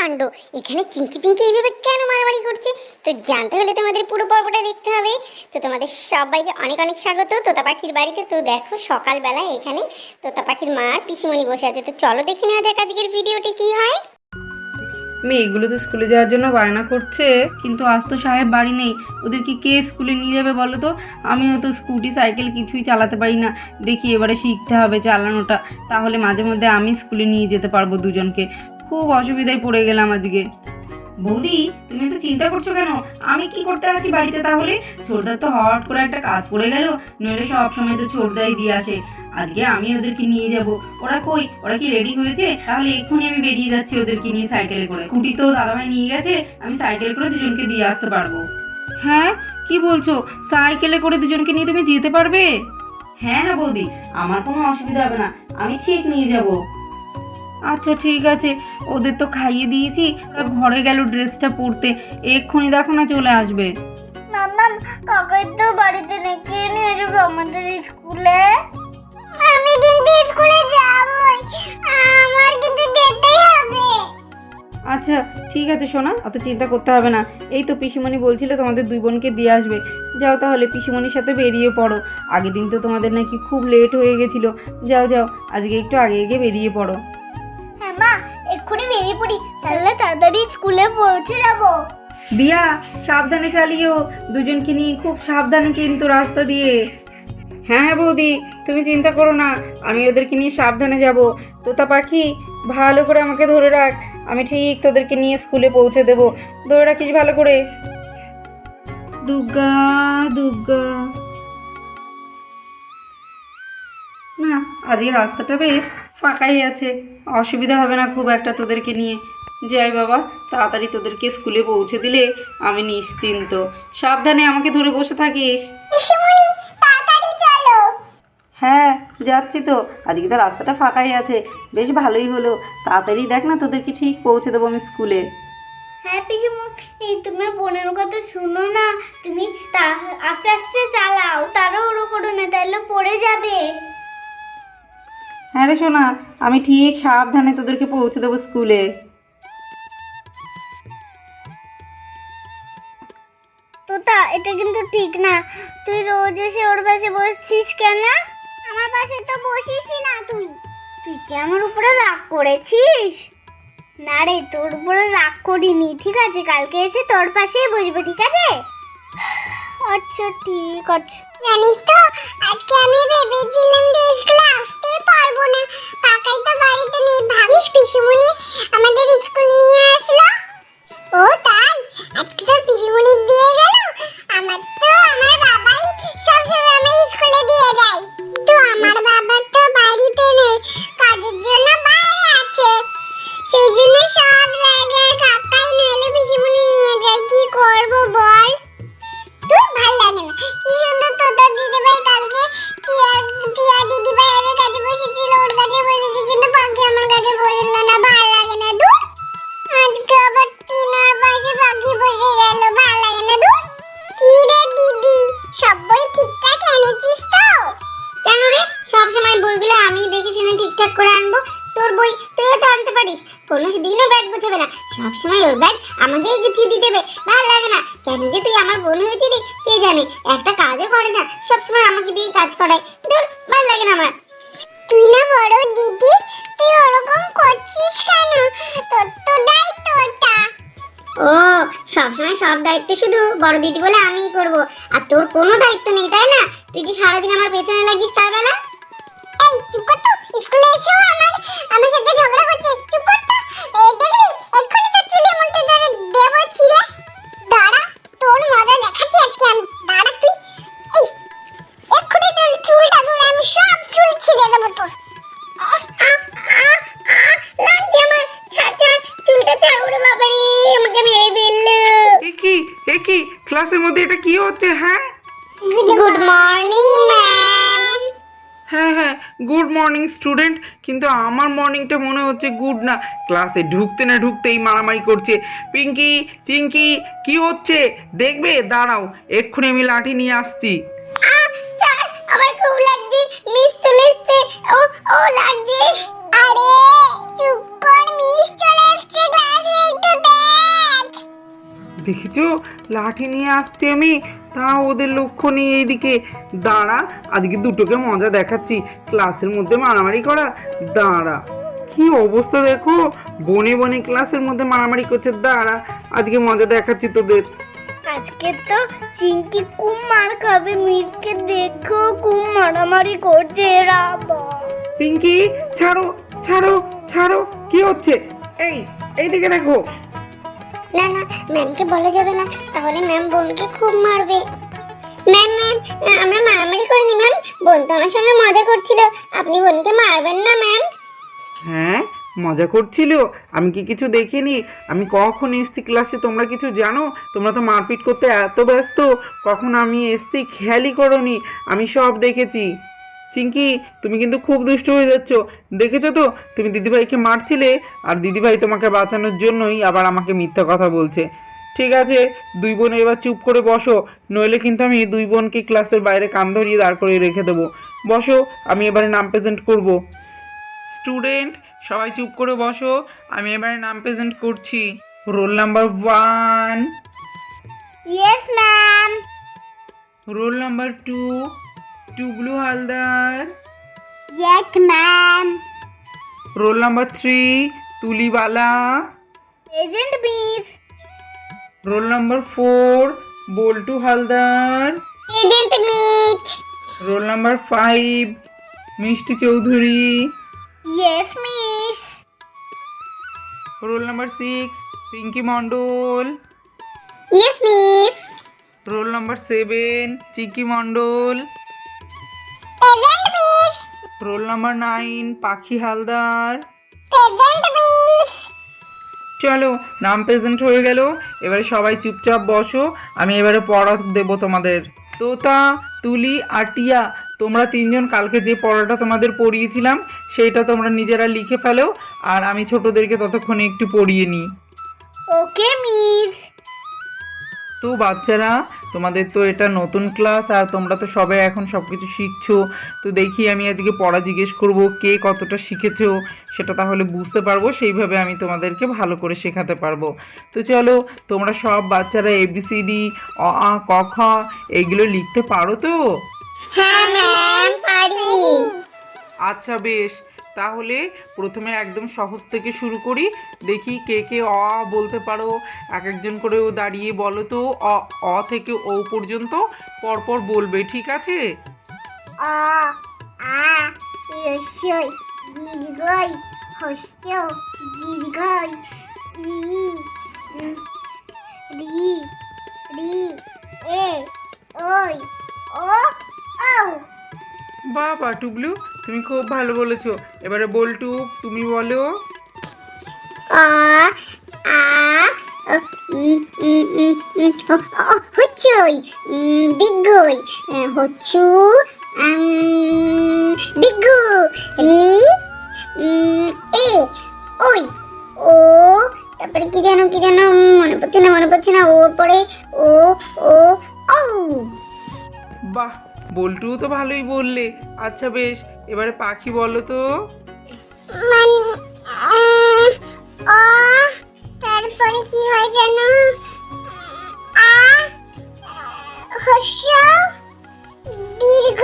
কাণ্ড! এখানে চিঙ্কি পিঙ্কি এইভাবে কেন মারামারি করছে? তো জানতে হলে তোমাদের পুরো পর্বটা দেখতে হবে। তো তোমাদের সবাইকে অনেক অনেক স্বাগত তোতা পাখির বাড়িতে। তো দেখো সকালবেলা এখানে তোতা পাখির মা আর পিসিমণি বসে আছে। তো চলো দেখে নেওয়া যাক আজকের ভিডিওটি কি হয়। মেয়েগুলো তো স্কুলে যাওয়ার জন্য বায়না করছে, কিন্তু আজ তো সাহেব বাড়ি নেই। ওদেরকে কে স্কুলে নিয়ে যাবে বলো তো? আমি হয়তো স্কুটি সাইকেল কিছুই চালাতে পারি না। দেখি এবারে শিখতে হবে চালানোটা, তাহলে মাঝে মধ্যে আমি স্কুলে নিয়ে যেতে পারবো দুজনকে। খুব অসুবিধায় পড়ে গেলাম আজকে। বৌদি, তুমি তো চিন্তা করছো কেন? আমি কি করতে আছি বাড়িতে তাহলে? ছোটদার তো হঠাৎ করে একটা কাজ পড়ে গেল, নইলে সব সময় তো ছোটদাই দিয়ে আসে। আজকে আমি ওদেরকে নিয়ে যাব। ওরা কই? ওরা কি রেডি হয়েছে? তাহলে এক্ষুনি আমি বেরিয়ে যাচ্ছি ওদেরকে নিয়ে সাইকেলে করে। স্কুটি তো দাদাভাই নিয়ে গেছে, আমি সাইকেলে করে দুজনকে দিয়ে আসতে পারবো। হ্যাঁ, কি বলছো? সাইকেলে করে দুজনকে নিয়ে তুমি যেতে পারবে? হ্যাঁ হ্যাঁ বৌদি, আমার কোনো অসুবিধা হবে না, আমি ঠিক নিয়ে যাব। আচ্ছা ঠিক আছে। ওদের তো খাইয়ে দিয়েছি, ওরা ঘরে গেল ড্রেসটা পরতে। এক্ষুনি দেখো না চলে আসবে। মাম্মা, কাকাই তো বাড়িতে নেই, কে নিয়ে যাবে আমাদের স্কুলে? আমি কিন্তু স্কুলে যাবই, আমার কিন্তু যেতেই হবে। আচ্ছা ঠিক আছে সোনা, অত চিন্তা করতে হবে না। এই তো পিসিমণি বলছিল তোমাদের দুই বোনকে দিয়ে আসবে। যাও তাহলে পিসিমণির সাথে বেরিয়ে পড়ো। আগের দিন তো তোমাদের নাকি খুব লেট হয়ে গেছিলো। যাও যাও, আজকে একটু আগে আগে বেরিয়ে পড়ো। হ্যাঁ মা, এক্ষুনি বেরিয়ে পড়ি, তাহলে তাড়াতাড়ি স্কুলে পৌঁছে যাবো। দিয়া, সাবধানে চালিও, দুজনকে নিয়ে খুব সাবধানে কিন্তু রাস্তা দিয়ে। হ্যাঁ হ্যাঁ বৌদি, তুমি চিন্তা করো না, আমি ওদেরকে নিয়ে সাবধানে যাব। তোতা পাখি, ভালো করে আমাকে ধরে রাখ, আমি ঠিক তোদেরকে নিয়ে স্কুলে পৌঁছে দেব। ধরে রাখিস ভালো করে। দুর্গা দুর্গা। না, আজকে রাস্তাটা বেশ ফাঁকাই আছে, অসুবিধা হবে না খুব একটা তোদেরকে নিয়ে। যাই বাবা, তাড়াতাড়ি তোদেরকে স্কুলে পৌঁছে দিলে আমি নিশ্চিন্ত। সাবধানে আমাকে ধরে বসে থাকিস। পিসিমণি, তাড়াতাড়ি চলো। হ্যাঁ যাচ্ছি তো, আজকে তো রাস্তাটা ফাঁকাই আছে, বেশ ভালোই হলো। তাড়াতাড়ি দেখ না, তোদেরকে ঠিক পৌঁছে দেবো আমি স্কুলে। হ্যাঁ পিসিমণি, এই তোমার বোনের কথা শুনো না, তুমি আস্তে আস্তে চালাও, তাড়াহুড়ো করো না, তাহলে পড়ে যাবে। হ্যাঁ রে সোনা, আমি ঠিক সাবধানে তোদেরকে পৌঁছে দেবো স্কুলে। তোতা, এটা কিন্তু ঠিক না, তুই রোজ এসে ওর পাশে বসছিস কেন? আমার পাশে তো বসিসই না তুই। তুই কি আমার উপরে রাগ করেছিস? না রে, তোর উপরে রাগ করিনি, ঠিক আছে, কালকে এসে তোর পাশেই বসবো, ঠিক আছে? আচ্ছা ঠিক আছে। জানিস তো, আজকে আমি ভেবেছিলাম যে স্কুলে আসতেই পারবো না, কাকাই তো বাড়িতে নেই। ভাবিস পিসিমণি আমাদের স্কুল নিয়ে আসলো। ও তাই? আজকে তোর পিসিমণি দিয়ে গেল? আমার বাবাই সবসময় আমার স্কুলে দিয়ে যায়। তো আমার বাবা তো বাড়িতে নেই, কাজের জন্য বাইরে আছে, সেই জন্য সব জায়গায় কাকাই নইলে পিসিমণি নিয়ে যায়। কি করবো বল? তোর ভালো লাগে না? কি সুন্দর তোদের দিদিভাই কালকে টিয়া দিদিভাইয়ের কাছে বসেছিল, ওর কাছে বসেছি, কিন্তু পাখি আমার কাছে বসলো না, ভালো লাগে না। দূর, আজকে আবার টিনার পাশে পাখি বসে গেল, ভালো লাগে না। দূর। কি রে দিদি, সব বই ঠিকঠাক এনেছিস তো? কেন রে, সবসময় বইগুলো আমি দেখে শুনে ঠিকঠাক করে আনবো, তোর বই তুইও তো আনতে পারিস। কোনো দিনও ব্যাগ গুছাবে না, সবসময় ওর ব্যাগ আমাকেই গুছিয়ে দিতে হবে, ভালো লাগে না। কেন যে তুই আমার বোন হয়েছিলি কে জানে, একটা কাজও করে না, সবসময় আমাকে দিয়ে কাজ করায়। দূর, ভালো লাগে না আমার। তুই না বড় দিদি, তুই ওরকম করছিস কেন? তোর তো দায়িত্ব ওটা। ও, সবসময় সব দায়িত্ব শুধু বড় দিদি বলে আমিই করব, আর তোর কোনো দায়িত্ব নেই, তাই না? তুই যে সারাদিন আমার পেছনে লাগিস তার বেলা। এই চুপ কর তো, স্কুলে এসেও আমার সাথে ঝগড়া করছিস, চুপ কর তো। দেখবি এক্ষুনি তো চুলে মুঠে ধরে দেবো ছিঁড়ে। দাঁড়া, তোর মজা দেখাচ্ছি আজকে আমি, দাঁড়া তুই। এই এক্ষুনি তোর চুলটা ধরে আমি সব চুল ছিঁড়ে দেবো তোর। লাগছে আমার, ছাড় ছাড়, চুলটা ছাড়, ওরে বাবা রে, আমাকে মেরে ফেললো। এ কি ক্লাসের মধ্যে এটা কি হচ্ছে? হ্যাঁ গুড মর্নিং ম্যাম। হ্যাঁ, গুড মর্নিং স্টুডেন্ট, কিন্তু আমার মর্নিংটা মনে হচ্ছে গুড না। ক্লাসে ঢুকতে না ঢুকতেই মারামারি করছে। পিঙ্কি, চিঙ্কি, কি হচ্ছে দেখবে? দাঁড়াও, এক্ষুনি আমি লাঠি নিয়ে আসছি। ছাড়, আমার খুব লাগছে, মিস চলে এসছে। ও লাগছে। আরে চুপ কর, মিস চলে এসছে ক্লাসে, দেখেছো লাঠি নিয়ে আসছি আমি, তা ওদের লক্ষ্য নেই এইদিকে। দাঁড়া, আজকে দুটোকে মজা দেখাচ্ছি, ক্লাসের মধ্যে মারামারি করা। দাঁড়া, কি অবস্থা দেখো, বনে বনে ক্লাসের মধ্যে মারামারি করছে। দাঁড়া, আজকে মজা দেখাচ্ছি তোদের। আজকে তো চিঙ্কি খুব মার খাবে, মিসকে দেখো খুব মারামারি করছে রাবা। পিঙ্কি, ছাড়ো ছাড়ো ছাড়ো, কি হচ্ছে? এইদিকে দেখো। না না, ম্যামকে বলা যাবে না, তাহলে ম্যাম বোনকে খুব মারবে। ম্যাম ম্যাম, আমরা মারামারি করিনি ম্যাম, বোন তো আমার সঙ্গে মজা করছিল, আপনি বোনকে মারবেন না ম্যাম। হ্যাঁ, মজা করছিল, আমি কি কিছু দেখিনি? আমি কখন এসছি ক্লাসে তোমরা কিছু জানো? তোমরা তো মারপিট করতে এত ব্যস্ত, কখন আমি এসছি খেয়ালই করোনি। আমি সব দেখেছি। চিঙ্কি, তুমি কিন্তু খুব দুষ্ট হয়ে যাচ্ছ, দেখেছো তো? তুমি দিদিভাইকে মারছিলে, আর দিদিভাই তোমাকে বাঁচানোর জন্যই আবার আমাকে মিথ্যা কথা বলছে। ঠিক আছে, দুই বোন এবার চুপ করে বসো, নইলে কিন্তু আমি দুই বোনকে ক্লাসের বাইরে কান ধরিয়ে দাঁড় করিয়ে রেখে দেবো। বসো, আমি এবারে নাম প্রেজেন্ট করব। স্টুডেন্ট সবাই চুপ করে বসো, আমি এবারে নাম প্রেজেন্ট করছি। Roll number 1, yes ma'am. Roll number 2, Tublu Haldar. Yes ma'am. Roll number 3, Tulibala. Present miss. Roll number 4, Boltu Haldar. Present miss. Roll number 5, Mishti Chowdhury. Yes miss. Roll number 6, Pinki Mondal. Yes miss. Roll number 7, Chiki Mondal. Present miss. Roll number 9, Pakhi Haldar. Present miss. চলো, নাম present হয়ে গেল, এবারে সবাই চুপচাপ বসো, আমি এবারে পড়া দেবো তোমাদের। তোতা, তুলি আর টিয়া, তোমরা তিনজন কালকে যে পড়াটা তোমাদের পড়িয়েছিলাম সেইটা তোমরা নিজেরা লিখে ফেলো, আর আমি ছোটদেরকে ততক্ষণে একটু পড়িয়ে নিই। ওকে মিস। তো বাচ্চারা, তোমাদের তো এটা নতুন ক্লাস, আর তোমরা তো সবাই এখন সব কিছু শিখছো। তো দেখি আমি আজকে পড়া জিজ্ঞেস করব, কে কতটা শিখেছো সেটা তাহলে বুঝতে পারবো, সেইভাবে আমি তোমাদেরকে ভালো করে শেখাতে পারবো। তো চলো, তোমরা সব বাচ্চারা ABCD, অ আ ক খ এইগুলো লিখতে পারো তো? হ্যাঁ ম্যাম, পারি। আচ্ছা বেশ, তাহলে প্রথমে একদম সহজ থেকে শুরু করি, দেখি কে কে অ আ বলতে পারো। এক একজন করে দাঁড়িয়ে বলো তো, অ থেকে ও পর্যন্ত পরপর বলবে, ঠিক আছে? অ আ রস্যই দীর্ঘই হস্য দীর্ঘই রি রি রি এ ওই ও ও। বাবা টুবলু, তুমি খুব ভালো বলেছো। এবারে বল্টু, তুমি বলো। আ আ হচ্ছই, দীর্ঘই, হচ্ছু, দীর্ঘ, রি, এ, ওই, ও, তারপরে কি যেন মনে পড়ছে না, ওর পরে ও ও ও। বাহ, বল্টু তো ভালোই বললে। আচ্ছা বেশ, এবারে পাখি বলো তো। তারপরে কি হয় জানো? হর্ষ, দীর্ঘ,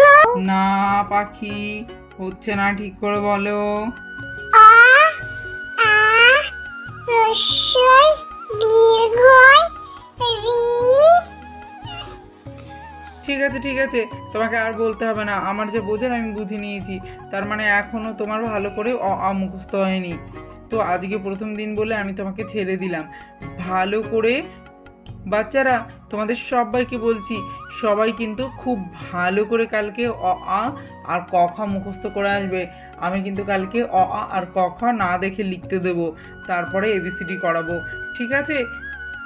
না পাখি, হচ্ছে না, ঠিক করে বলো। রস্যই দীর্ঘই রি। ঠিক আছে ঠিক আছে, তোমাকে আর বলতে হবে না, আমার যে বোঝার আমি বুঝে নিয়েছি। তার মানে এখনও তোমার ভালো করে মুখস্থ হয়নি। তো আজকে প্রথম দিন বলে আমি তোমাকে ছেড়ে দিলাম। ভালো করে বাচ্চারা, তোমাদের সবাইকে বলছি, সবাই কিন্তু খুব ভালো করে কালকে অ আ আর ক খ মুখস্থ করে আসবে। আমি কিন্তু কালকে অ আ আর ক খ না দেখে লিখতে দেবো, তারপরে ABCD করাবো, ঠিক আছে?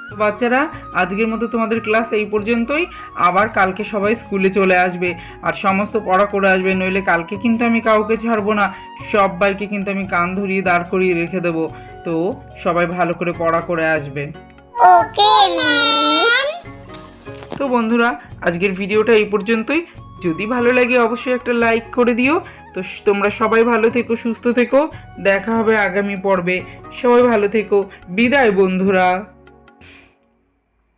তো বাচ্চারা, আজকের মতো তোমাদের ক্লাস এই পর্যন্তই। আবার কালকে সবাই স্কুলে চলে আসবে আর সমস্ত পড়া করে আসবে, নইলে কালকে কিন্তু আমি কাউকে ছাড়বো না, সবাইকে কিন্তু আমি কান ধরিয়ে দাঁড় করিয়ে রেখে দেবো। তো সবাই ভালো করে পড়া করে আসবে। Okay ma'am. তো বন্ধুরা, আজকের ভিডিওটা এই পর্যন্তই। যদি ভালো লাগে অবশ্যই একটা লাইক করে দিও। তো তোমরা সবাই ভালো থেকো, সুস্থ থেকো, দেখা হবে আগামী পর্বে। সবাই ভালো থেকো, বিদায় বন্ধুরা।